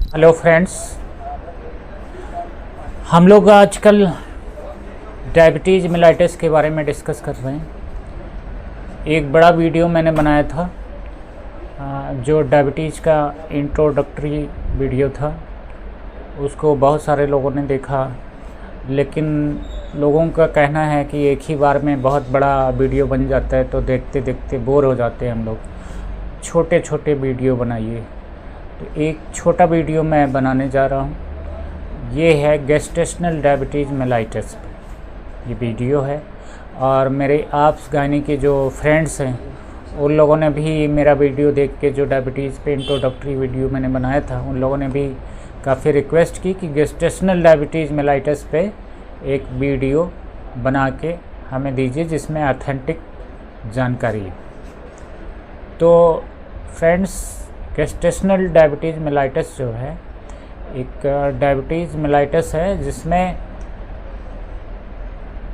Hello friends, हम लोग आजकल डायबिटीज़ मेलाइटिस के बारे में डिस्कस कर रहे हैं। एक बड़ा वीडियो मैंने बनाया था जो डायबिटीज़ का इंट्रोडक्टरी वीडियो था। उसको बहुत सारे लोगों ने देखा, लेकिन लोगों का कहना है कि एक ही बार में बहुत बड़ा वीडियो बन जाता है, तो देखते देखते बोर हो जाते हैं हम लोग। छोटे छोटे वीडियो बनाइए। तो एक छोटा वीडियो मैं बनाने जा रहा हूँ। ये है गेस्टेशनल डायबिटीज़ मेलाइटिस पे ये वीडियो है। और मेरे आप्स गायनी के जो फ्रेंड्स हैं, उन लोगों ने भी मेरा वीडियो देख के, जो डायबिटीज़ पे इंट्रोडक्टरी वीडियो मैंने बनाया था, उन लोगों ने भी काफ़ी रिक्वेस्ट की कि गेस्टेशनल डायबिटीज़ मेलाइटिस पे एक वीडियो बना के हमें दीजिए जिसमें ऑथेंटिक जानकारी है। तो फ्रेंड्स, गेस्टेशनल डायबिटीज़ मेलाइटिस जो है एक डायबिटीज़ मेलाइटिस है जिसमें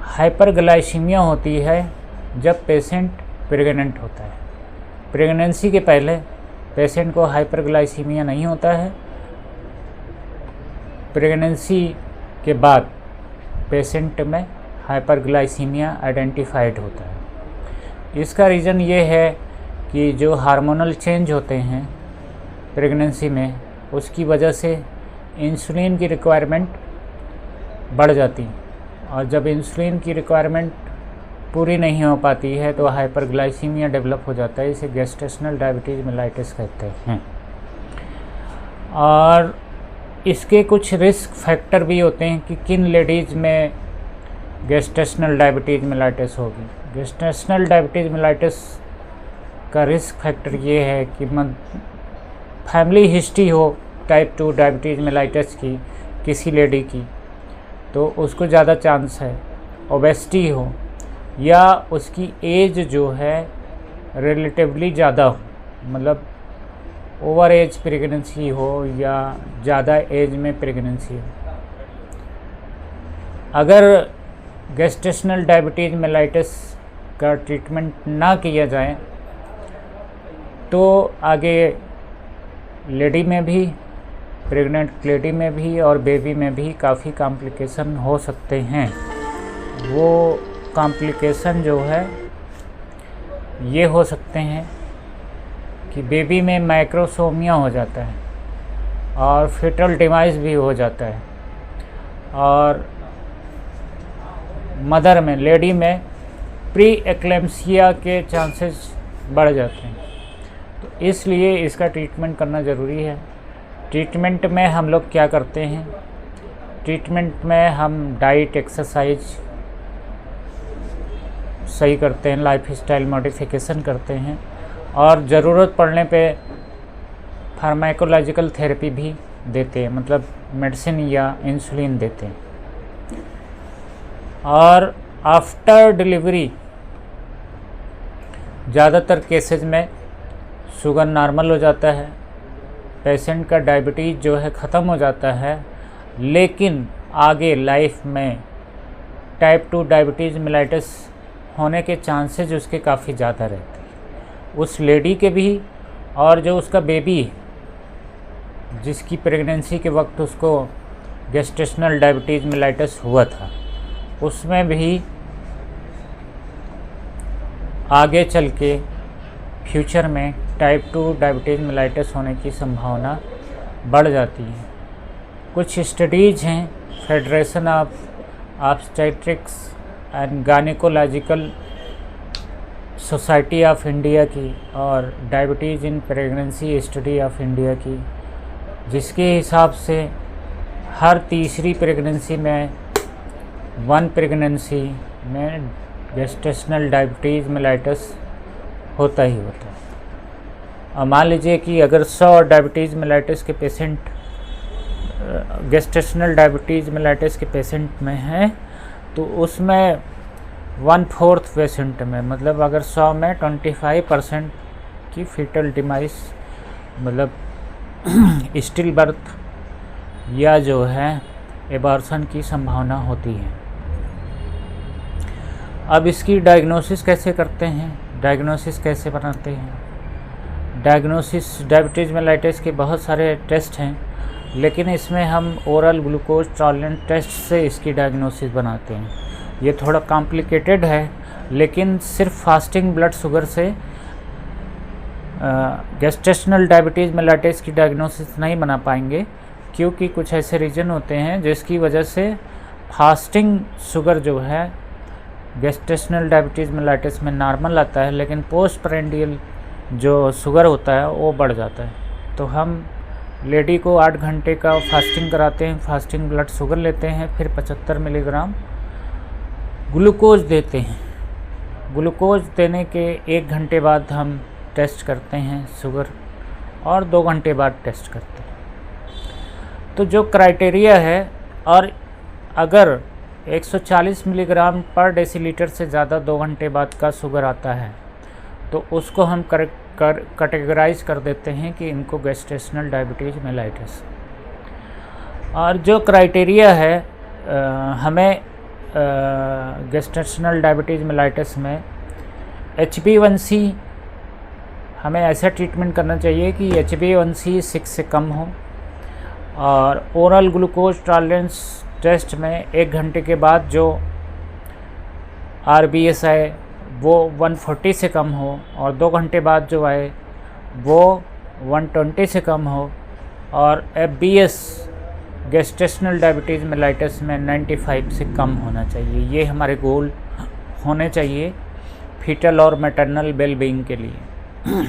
हाइपरग्लाइसीमिया होती है जब पेशेंट प्रेग्नेंट होता है। प्रेगनेंसी के पहले पेशेंट को हाइपरग्लाइसीमिया नहीं होता है। प्रेगनेंसी के बाद पेशेंट में हाइपरग्लाइसीमिया आइडेंटिफाइड होता है। इसका रीज़न ये है कि जो हार्मोनल चेंज होते हैं प्रेगनेंसी में, उसकी वजह से इंसुलिन की रिक्वायरमेंट बढ़ जाती, और जब इंसुलिन की रिक्वायरमेंट पूरी नहीं हो पाती है तो हाइपरग्लाइसीमिया डेवलप हो जाता है। इसे गेस्टेशनल डायबिटीज़ मेलाइटिस कहते हैं। और इसके कुछ रिस्क फैक्टर भी होते हैं कि किन लेडीज़ में गेस्टेशनल डायबिटीज़ मेलाइटिस होगी। गेस्टेशनल डायबिटीज़ मेलाइटिस का रिस्क फैक्टर ये है कि फैमिली हिस्ट्री हो टाइप 2 डायबिटीज़ मेलाइटिस की किसी लेडी की, तो उसको ज़्यादा चांस है। ओबेसिटी हो, या उसकी एज जो है रिलेटिवली ज़्यादा हो, मतलब ओवर एज प्रेगनेंसी हो या ज़्यादा एज में प्रेगनेंसी हो। अगर गेस्टेशनल डायबिटीज़ मेलाइटिस का ट्रीटमेंट ना किया जाए तो आगे लेडी में भी, प्रेग्नेंट लेडी में भी और बेबी में भी काफ़ी कॉम्प्लिकेशन हो सकते हैं। वो कॉम्प्लिकेशन जो है ये हो सकते हैं कि बेबी में माइक्रोसोमिया हो जाता है और फिटल डिमाइस भी हो जाता है, और मदर में, लेडी में प्री एक्लेम्सिया के चांसेस बढ़ जाते हैं। तो इसलिए इसका ट्रीटमेंट करना ज़रूरी है। ट्रीटमेंट में हम लोग क्या करते हैं? ट्रीटमेंट में हम डाइट, एक्सरसाइज सही करते हैं, लाइफस्टाइल मॉडिफिकेशन करते हैं, और ज़रूरत पड़ने पे फार्माकोलॉजिकल थेरेपी भी देते हैं, मतलब मेडिसिन या इंसुलिन देते हैं। और आफ्टर डिलीवरी ज़्यादातर केसेस में शुगर नॉर्मल हो जाता है, पेशेंट का डायबिटीज़ जो है ख़त्म हो जाता है, लेकिन आगे लाइफ में टाइप 2 डायबिटीज़ मेलाइटिस होने के चांसेस उसके काफ़ी ज़्यादा रहते हैं, उस लेडी के भी, और जो उसका बेबी जिसकी प्रेगनेंसी के वक्त उसको गेस्टेशनल डायबिटीज़ मेलाइटिस हुआ था, उसमें भी आगे चल के फ्यूचर में टाइप 2 डायबिटीज़ मेलाइटिस होने की संभावना बढ़ जाती है। कुछ स्टडीज़ हैं federation of obstetrics and gynaecological society of India की और diabetes in pregnancy study of India की, जिसके हिसाब से हर तीसरी प्रेगनेंसी में 1 प्रेगनेंसी में गेस्टेशनल डायबिटीज़ मेलाइटिस होता ही होता है। और मान लीजिए कि अगर 100 डायबिटीज़ मेलाइटिस के पेशेंट गेस्टेशनल डायबिटीज़ मेलाइटिस के पेशेंट में हैं, तो उसमें 1/4 पेशेंट में, मतलब अगर 100 में 25% की फीटल डिमाइस, मतलब स्टिल बर्थ या जो है एबॉर्शन की संभावना होती है। अब इसकी डायग्नोसिस कैसे करते हैं, डायग्नोसिस कैसे बनाते हैं? डायग्नोसिस डायबिटीज़ मेलाइटिस के बहुत सारे टेस्ट हैं। लेकिन इसमें हम ओरल ग्लूकोज टॉलरेंस टेस्ट से इसकी डायग्नोसिस बनाते हैं। ये थोड़ा कॉम्प्लिकेटेड है, लेकिन सिर्फ फास्टिंग ब्लड शुगर से गेस्टेशनल डायबिटीज़ मेलाइटिस की डायग्नोसिस नहीं बना पाएंगे, क्योंकि कुछ ऐसे रीजन होते हैं जिसकी वजह से फास्टिंग शुगर जो है गेस्टेशनल डायबिटीज़ मेलाइटिस में नॉर्मल आता है, लेकिन पोस्ट प्रेंडियल जो शुगर होता है वो बढ़ जाता है। तो हम लेडी को 8 घंटे का फास्टिंग कराते हैं, फास्टिंग ब्लड शुगर लेते हैं, फिर 75 मिलीग्राम ग्लूकोज देते हैं। ग्लूकोज देने के 1 घंटे बाद हम टेस्ट करते हैं शुगर, और 2 घंटे बाद टेस्ट करते हैं। तो जो क्राइटेरिया है, और अगर 140 मिलीग्राम पर डेसीलीटर से ज़्यादा 2 घंटे बाद का शुगर आता है, तो उसको हम कैटेगराइज कर देते हैं कि इनको गेस्टेशनल डायबिटीज़ मेलाइटिस। और जो क्राइटेरिया है हमें गेस्टेशनल डायबिटीज़ मेलाइटिस में HbA1c, हमें ऐसा ट्रीटमेंट करना चाहिए कि HbA1c 6 से कम हो, और ओरल ग्लूकोज टॉलरेंस टेस्ट में 1 घंटे के बाद जो RBS आए वो 140 से कम हो, और 2 घंटे बाद जो आए वो 120 से कम हो, और FBS गेस्टेशनल डायबिटीज़ मेलाइटिस में 95 से कम होना चाहिए। ये हमारे गोल होने चाहिए फीटल और मैटरनल वेलबीइंग के लिए।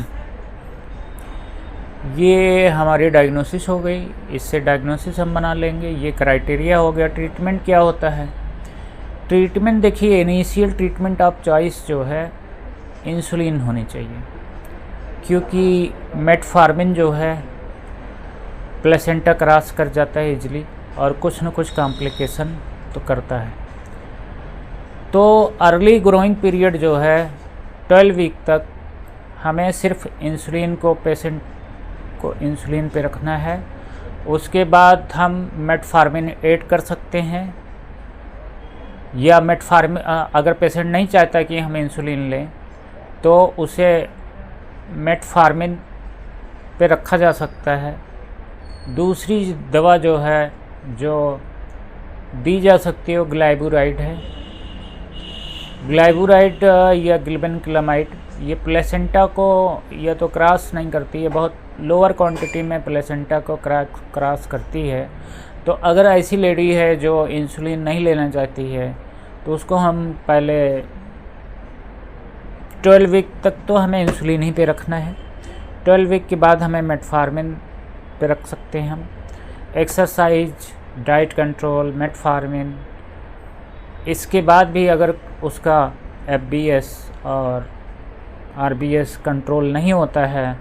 ये हमारी डायग्नोसिस हो गई, इससे डायग्नोसिस हम बना लेंगे। ये क्राइटेरिया हो गया। ट्रीटमेंट क्या होता है? ट्रीटमेंट देखिए, इनिशियल ट्रीटमेंट ऑफ चॉइस जो है इंसुलिन होनी चाहिए, क्योंकि मेटफॉर्मिन जो है प्लेसेंटा क्रॉस कर जाता है इजली, और कुछ न कुछ कॉम्प्लिकेशन तो करता है। तो अर्ली ग्रोइंग पीरियड जो है 12 वीक तक हमें सिर्फ इंसुलिन को, पेशेंट को इंसुलिन पे रखना है। उसके बाद हम मेटफॉर्मिन ऐड कर सकते हैं, या मेटफॉर्मिन अगर पेशेंट नहीं चाहता कि हम इंसुलिन लें तो उसे मेटफॉर्मिन पे रखा जा सकता है। दूसरी दवा जो है जो दी जा सकती है वो ग्लाइबुराइड है। ग्लाइबुराइड या गिल्बेनक्लामाइड, ये प्लेसेंटा को या तो क्रॉस नहीं करती है, बहुत लोअर क्वांटिटी में प्लेसेंटा को क्रॉस करती है। तो अगर ऐसी लेडी है जो इंसुलिन नहीं लेना चाहती है तो उसको हम पहले 12 वीक तक तो हमें इंसुलिन ही पे रखना है। 12 वीक के बाद हमें मेटफॉर्मिन पे रख सकते हैं हम। एक्सरसाइज, डाइट कंट्रोल, मेटफॉर्मिन, इसके बाद भी अगर उसका FBS और RBS कंट्रोल नहीं होता है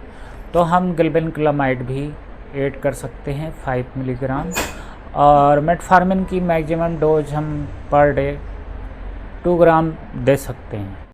तो हम गिल्बेनक्लामाइड भी ऐड कर सकते हैं 5 मिलीग्राम। और मेटफॉर्मिन की मैक्सिमम डोज हम पर डे 2 ग्राम दे सकते हैं।